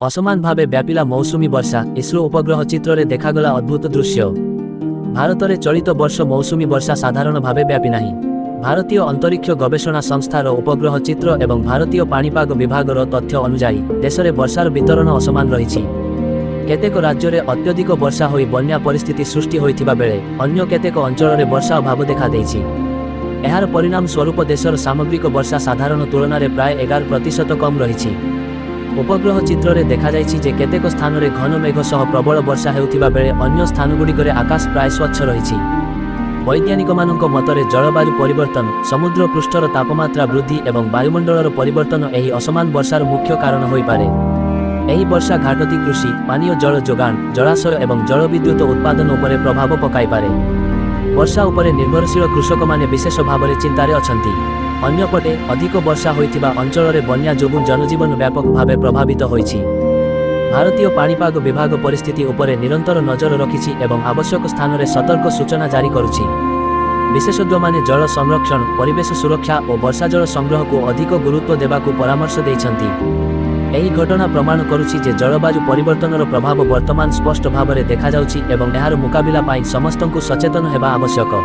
असमान भावे व्यापिला मौसुमी वर्षा इस्रो उपग्रह चित्र में देखागला अद्भुत दृश्य। भारत में चलित वर्ष मौसुमी वर्षा साधारण भावे व्यापी नाही। भारतीय अंतरिक्ष गवेषणा संस्थार उपग्रह चित्र एवं भारतीय पाणीपाग विभागर तथ्य अनुजाई देश में वर्षार वितरण असमान रही। केतेक राज्य में अत्यधिक वर्षा होई बन्या परिस्थिति सृष्टि होइथिबा बेले अन्य केतेक अंचल में वर्षा अभाव देखा देइछि। एहार परिणाम स्वरूप देशर सामग्रिक वर्षा साधारण तुलन में प्राय 11% कम रही। उपग्रह चित्र में देखा जे केतेक स्थान में घन मेघ सह प्रबल वर्षा हेउथिबा बेले अन्य स्थानगुड़िकरे आकाश प्राय स्वच्छ रही। वैज्ञानिक मानक मतरे जलवायु परिवर्तन, समुद्र पृष्ठर तापमात्रा वृद्धि एवं वायुमंडलर परिवर्तन एही असमान वर्षार मुख्य कारण होई पारे। एही वर्षा घाटती कृषि, पानीय जल जोगाण, जलाशय एवं जलविद्युत उत्पादन उपरे प्रभाव पकाई पारे। वर्षा उपरे निर्भरशील कृषक माने विशेष भाव में चिंतार अछंती। अन्यपटे अधिक वर्षा होइथिबा अंचल में बन्या जोगु जनजीवन व्यापक भावे प्रभावित होइछि। भारतीय पाणीपाग विभाग परिस्थिति उपरे निरंतर नजर रखिछि एवं आवश्यक स्थान में सतर्क सूचना जारी करुछि। विशेषज्ञ माने जल संरक्षण, परिवेश सुरक्षा और वर्षा जल संग्रह को अधिक गुरुत्व देबाकू परामर्श दैछंती। एही घटना प्रमाण करुछि जे जलवायु परिवर्तनर प्रभाव वर्तमान स्पष्ट भाव में देखा जाउछि एवं एहार मुकाबिला पाई समस्तंकु सचेतन हेबा आवश्यक।